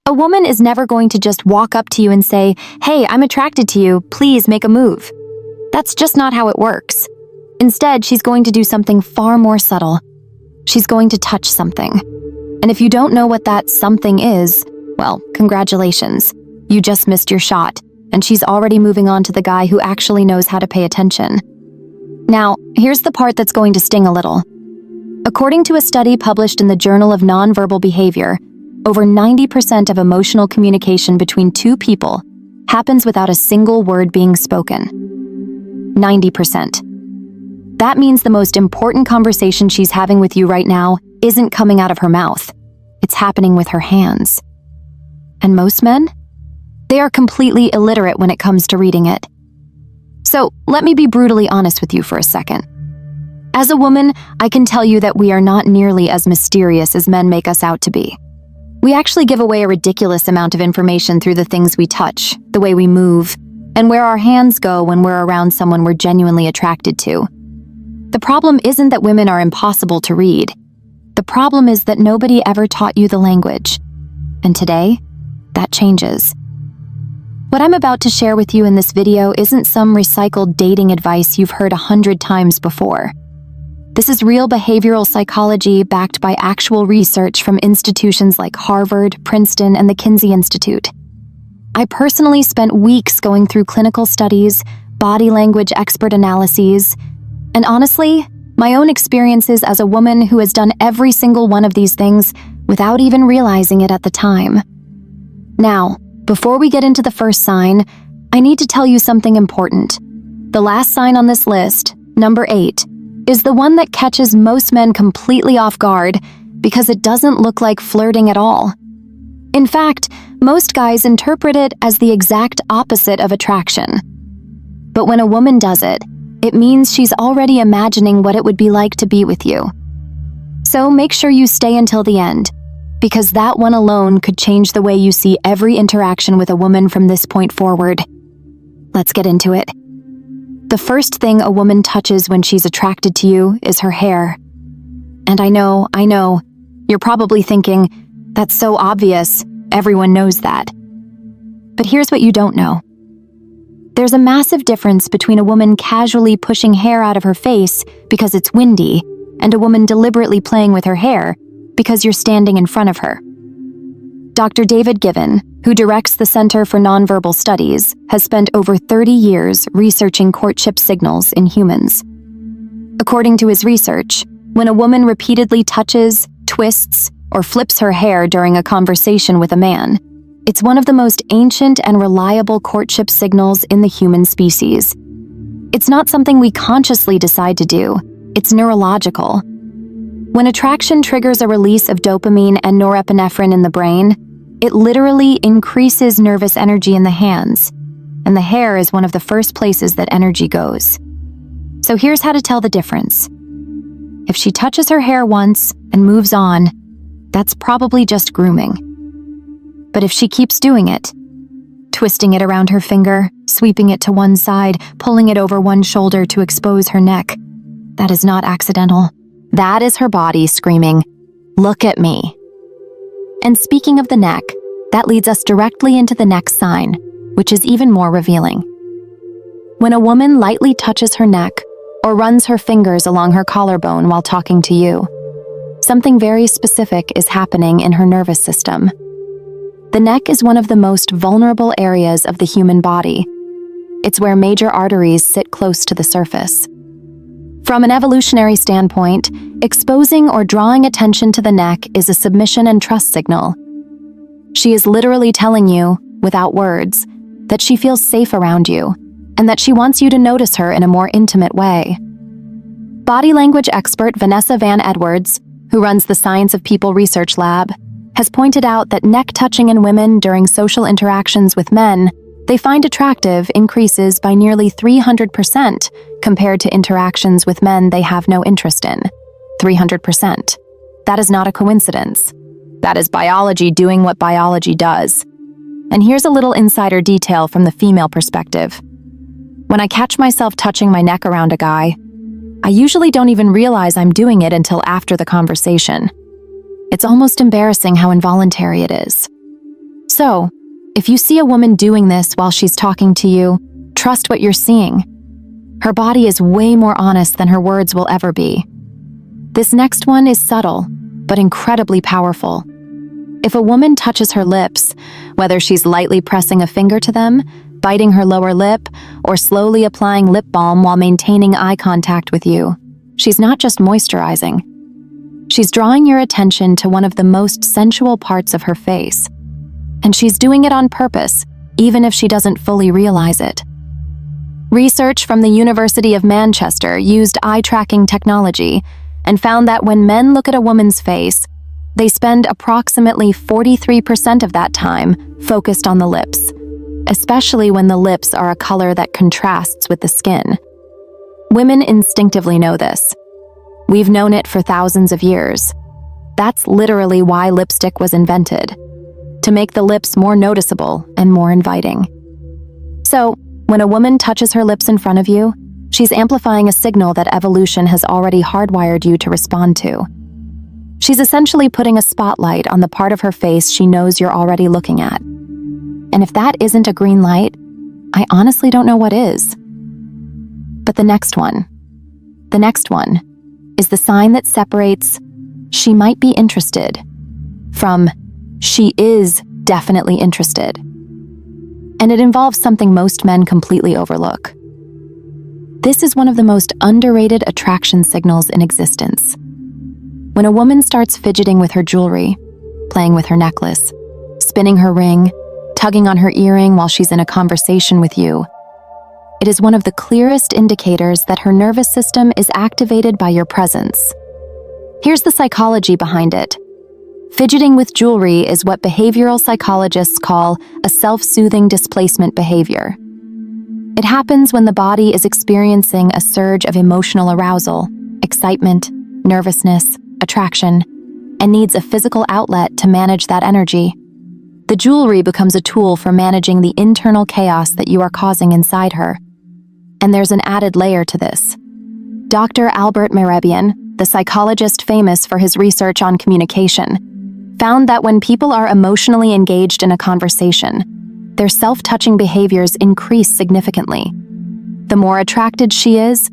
A woman is never going to just walk up to you and say, "Hey, I'm attracted to you, please make a move." That's just not how it works. Instead, she's going to do something far more subtle. She's going to touch something. And if you don't know what that something is, well, congratulations. You just missed your shot, and she's already moving on to the guy who actually knows how to pay attention. Now, here's the part that's going to sting a little. According to a study published in the Journal of Nonverbal Behavior, over 90% of emotional communication between two people happens without a single word being spoken. 90%. That means the most important conversation she's having with you right now isn't coming out of her mouth. It's happening with her hands. And most men? They are completely illiterate when it comes to reading it. So, let me be brutally honest with you for a second. As a woman, I can tell you that we are not nearly as mysterious as men make us out to be. We actually give away a ridiculous amount of information through the things we touch, the way we move, and where our hands go when we're around someone we're genuinely attracted to. The problem isn't that women are impossible to read. The problem is that nobody ever taught you the language. And today, that changes. What I'm about to share with you in this video isn't some recycled dating advice you've heard 100 times before. This is real behavioral psychology backed by actual research from institutions like Harvard, Princeton, and the Kinsey Institute. I personally spent weeks going through clinical studies, body language expert analyses, and honestly, my own experiences as a woman who has done every single one of these things without even realizing it at the time. Now, before we get into the first sign, I need to tell you something important. The last sign on this list, number 8, is the one that catches most men completely off guard because it doesn't look like flirting at all. In fact, most guys interpret it as the exact opposite of attraction. But when a woman does it, it means she's already imagining what it would be like to be with you. So make sure you stay until the end, because that one alone could change the way you see every interaction with a woman from this point forward. Let's get into it. The first thing a woman touches when she's attracted to you is her hair. And I know, you're probably thinking, that's so obvious, everyone knows that. But here's what you don't know. There's a massive difference between a woman casually pushing hair out of her face because it's windy and a woman deliberately playing with her hair because you're standing in front of her. Dr. David Given, who directs the Center for Nonverbal Studies, has spent over 30 years researching courtship signals in humans. According to his research, when a woman repeatedly touches, twists, or flips her hair during a conversation with a man, it's one of the most ancient and reliable courtship signals in the human species. It's not something we consciously decide to do, it's neurological. When attraction triggers a release of dopamine and norepinephrine in the brain, it literally increases nervous energy in the hands, and the hair is one of the first places that energy goes. So here's how to tell the difference. If she touches her hair once and moves on, that's probably just grooming. But if she keeps doing it, twisting it around her finger, sweeping it to one side, pulling it over one shoulder to expose her neck, that is not accidental. That is her body screaming, "Look at me." And speaking of the neck, that leads us directly into the next sign, which is even more revealing. When a woman lightly touches her neck or runs her fingers along her collarbone while talking to you, something very specific is happening in her nervous system. The neck is one of the most vulnerable areas of the human body. It's where major arteries sit close to the surface. From an evolutionary standpoint, exposing or drawing attention to the neck is a submission and trust signal. She is literally telling you, without words, that she feels safe around you, and that she wants you to notice her in a more intimate way. Body language expert Vanessa Van Edwards, who runs the Science of People Research Lab, has pointed out that neck touching in women during social interactions with men they find attractive increases by nearly 300% compared to interactions with men they have no interest in. 300%. That is not a coincidence. That is biology doing what biology does. And here's a little insider detail from the female perspective. When I catch myself touching my neck around a guy, I usually don't even realize I'm doing it until after the conversation. It's almost embarrassing how involuntary it is. So, if you see a woman doing this while she's talking to you, trust what you're seeing. Her body is way more honest than her words will ever be. This next one is subtle, but incredibly powerful. If a woman touches her lips, whether she's lightly pressing a finger to them, biting her lower lip, or slowly applying lip balm while maintaining eye contact with you, she's not just moisturizing. She's drawing your attention to one of the most sensual parts of her face. And she's doing it on purpose, even if she doesn't fully realize it. Research from the University of Manchester used eye-tracking technology and found that when men look at a woman's face, they spend approximately 43% of that time focused on the lips, especially when the lips are a color that contrasts with the skin. Women instinctively know this. We've known it for thousands of years. That's literally why lipstick was invented, to make the lips more noticeable and more inviting. So, when a woman touches her lips in front of you, she's amplifying a signal that evolution has already hardwired you to respond to. She's essentially putting a spotlight on the part of her face she knows you're already looking at. And if that isn't a green light, I honestly don't know what is. But the next one is the sign that separates "she might be interested" from "she is definitely interested." And it involves something most men completely overlook. This is one of the most underrated attraction signals in existence. When a woman starts fidgeting with her jewelry, playing with her necklace, spinning her ring, tugging on her earring while she's in a conversation with you, it is one of the clearest indicators that her nervous system is activated by your presence. Here's the psychology behind it. Fidgeting with jewelry is what behavioral psychologists call a self-soothing displacement behavior. It happens when the body is experiencing a surge of emotional arousal, excitement, nervousness, attraction, and needs a physical outlet to manage that energy. The jewelry becomes a tool for managing the internal chaos that you are causing inside her. And there's an added layer to this. Dr. Albert Mehrabian, the psychologist famous for his research on communication, found that when people are emotionally engaged in a conversation, their self-touching behaviors increase significantly. The more attracted she is,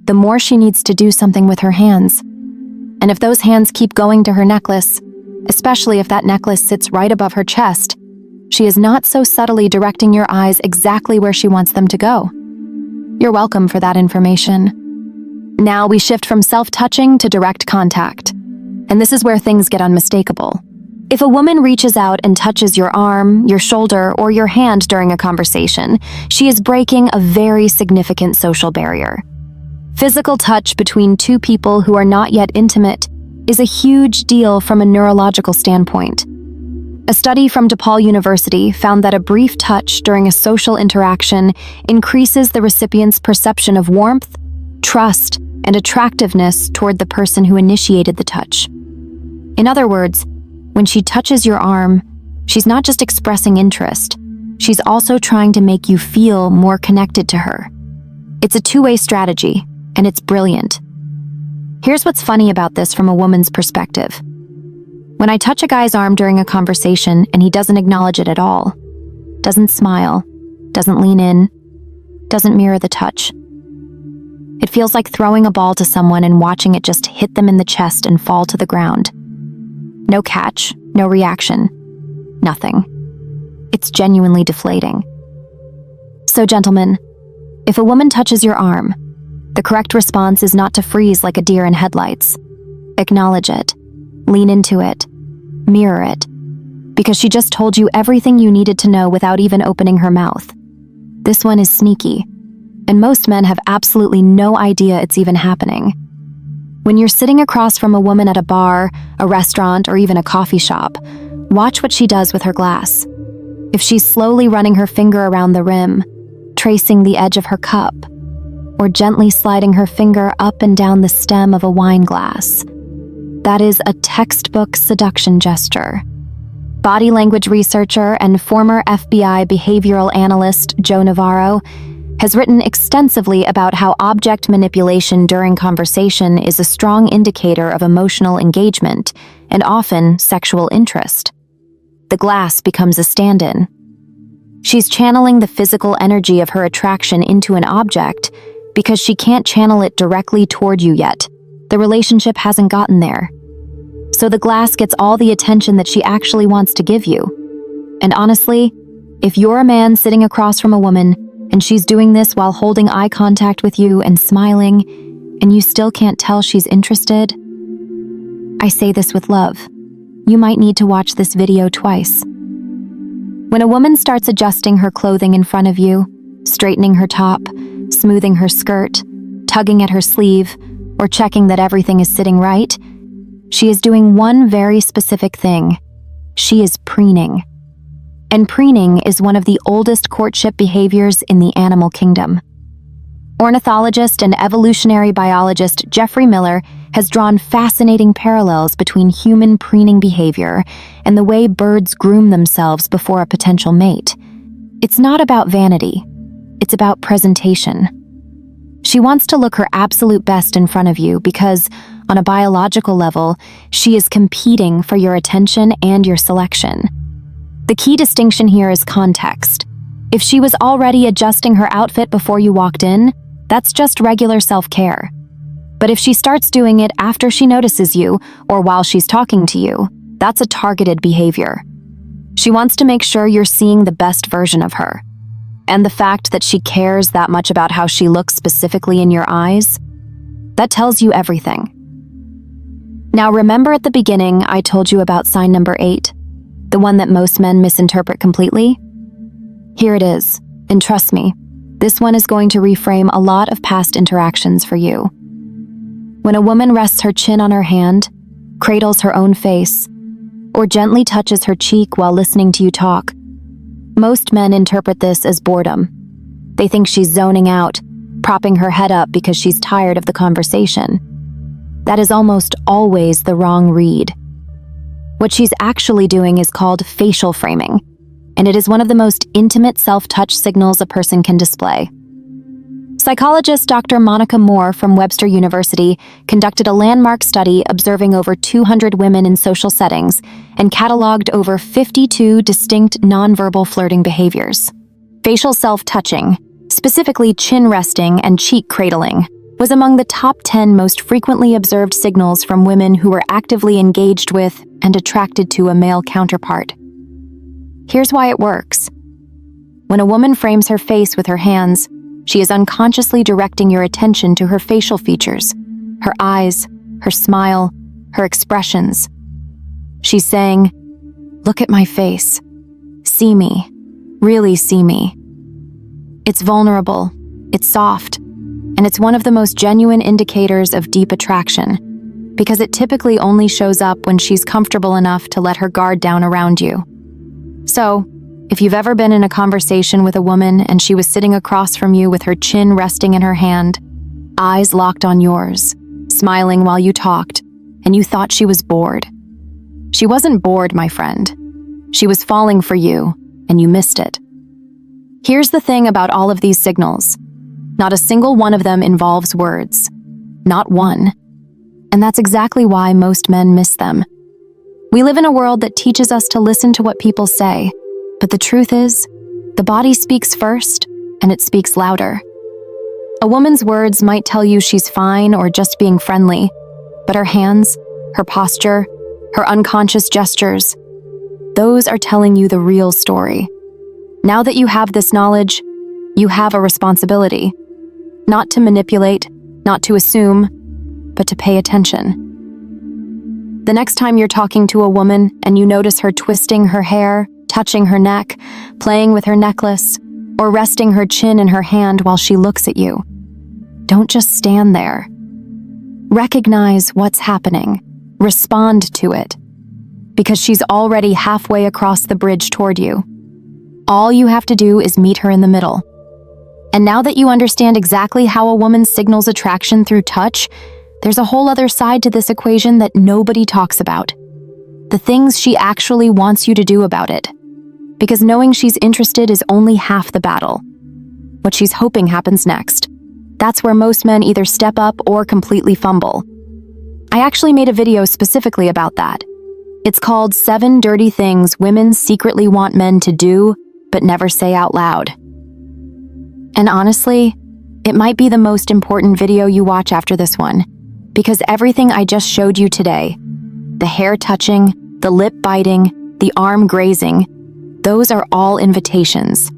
the more she needs to do something with her hands. And if those hands keep going to her necklace, especially if that necklace sits right above her chest, she is not so subtly directing your eyes exactly where she wants them to go. You're welcome for that information. Now we shift from self-touching to direct contact. And this is where things get unmistakable. If a woman reaches out and touches your arm, your shoulder, or your hand during a conversation, she is breaking a very significant social barrier. Physical touch between two people who are not yet intimate is a huge deal from a neurological standpoint. A study from DePaul University found that a brief touch during a social interaction increases the recipient's perception of warmth, trust, and attractiveness toward the person who initiated the touch. In other words, when she touches your arm, she's not just expressing interest, she's also trying to make you feel more connected to her. It's a two-way strategy, and it's brilliant. Here's what's funny about this from a woman's perspective. When I touch a guy's arm during a conversation and he doesn't acknowledge it at all, doesn't smile, doesn't lean in, doesn't mirror the touch, it feels like throwing a ball to someone and watching it just hit them in the chest and fall to the ground. No catch, no reaction, nothing. It's genuinely deflating. So, gentlemen, if a woman touches your arm, the correct response is not to freeze like a deer in headlights. Acknowledge it, lean into it, mirror it, because she just told you everything you needed to know without even opening her mouth. This one is sneaky, and most men have absolutely no idea it's even happening. When you're sitting across from a woman at a bar, a restaurant, or even a coffee shop, watch what she does with her glass. If she's slowly running her finger around the rim, tracing the edge of her cup, or gently sliding her finger up and down the stem of a wine glass, that is a textbook seduction gesture. Body language researcher and former FBI behavioral analyst Joe Navarro has written extensively about how object manipulation during conversation is a strong indicator of emotional engagement and often sexual interest. the glass becomes a stand-in. She's channeling the physical energy of her attraction into an object because she can't channel it directly toward you yet. The relationship hasn't gotten there. So the glass gets all the attention that she actually wants to give you. And honestly, if you're a man sitting across from a woman and she's doing this while holding eye contact with you and smiling, and you still can't tell she's interested, I say this with love. You might need to watch this video twice. When a woman starts adjusting her clothing in front of you, straightening her top, smoothing her skirt, tugging at her sleeve, or checking that everything is sitting right, she is doing one very specific thing. She is preening. And preening is one of the oldest courtship behaviors in the animal kingdom. Ornithologist and evolutionary biologist Jeffrey Miller has drawn fascinating parallels between human preening behavior and the way birds groom themselves before a potential mate. It's not about vanity. It's about presentation. She wants to look her absolute best in front of you because, on a biological level, she is competing for your attention and your selection. The key distinction here is context. If she was already adjusting her outfit before you walked in, that's just regular self-care. But if she starts doing it after she notices you or while she's talking to you, that's a targeted behavior. She wants to make sure you're seeing the best version of her. And the fact that she cares that much about how she looks specifically in your eyes, that tells you everything. Now, remember at the beginning I told you about sign number 8, the one that most men misinterpret completely? Here it is, and trust me, this one is going to reframe a lot of past interactions for you. When a woman rests her chin on her hand, cradles her own face, or gently touches her cheek while listening to you talk, most men interpret this as boredom. They think she's zoning out, propping her head up because she's tired of the conversation. That is almost always the wrong read. What she's actually doing is called facial framing, and it is one of the most intimate self-touch signals a person can display. Psychologist Dr. Monica Moore from Webster University conducted a landmark study observing over 200 women in social settings and cataloged over 52 distinct nonverbal flirting behaviors. Facial self-touching, specifically chin resting and cheek cradling, was among the top 10 most frequently observed signals from women who were actively engaged with and attracted to a male counterpart. Here's why it works. When a woman frames her face with her hands, she is unconsciously directing your attention to her facial features, her eyes, her smile, her expressions. She's saying, "Look at my face. See me. Really see me." It's vulnerable, it's soft, and it's one of the most genuine indicators of deep attraction, because it typically only shows up when she's comfortable enough to let her guard down around you. So, if you've ever been in a conversation with a woman and she was sitting across from you with her chin resting in her hand, eyes locked on yours, smiling while you talked, and you thought she was bored. She wasn't bored, my friend. She was falling for you, and you missed it. Here's the thing about all of these signals. Not a single one of them involves words. Not one. And that's exactly why most men miss them. We live in a world that teaches us to listen to what people say, but the truth is, the body speaks first, and it speaks louder. A woman's words might tell you she's fine or just being friendly, but her hands, her posture, her unconscious gestures, those are telling you the real story. Now that you have this knowledge, you have a responsibility. Not to manipulate, not to assume, but to pay attention. The next time you're talking to a woman and you notice her twisting her hair, touching her neck, playing with her necklace, or resting her chin in her hand while she looks at you, don't just stand there. Recognize what's happening. Respond to it. Because she's already halfway across the bridge toward you. All you have to do is meet her in the middle. And now that you understand exactly how a woman signals attraction through touch, there's a whole other side to this equation that nobody talks about. The things she actually wants you to do about it. Because knowing she's interested is only half the battle. What she's hoping happens next. That's where most men either step up or completely fumble. I actually made a video specifically about that. It's called 7 Dirty Things Women Secretly Want Men to Do, but never say out loud. And honestly, it might be the most important video you watch after this one, because everything I just showed you today, the hair touching, the lip biting, the arm grazing, those are all invitations.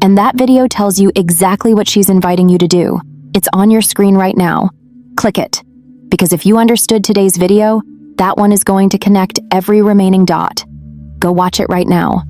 And that video tells you exactly what she's inviting you to do. It's on your screen right now. Click it, because if you understood today's video, that one is going to connect every remaining dot. Go watch it right now.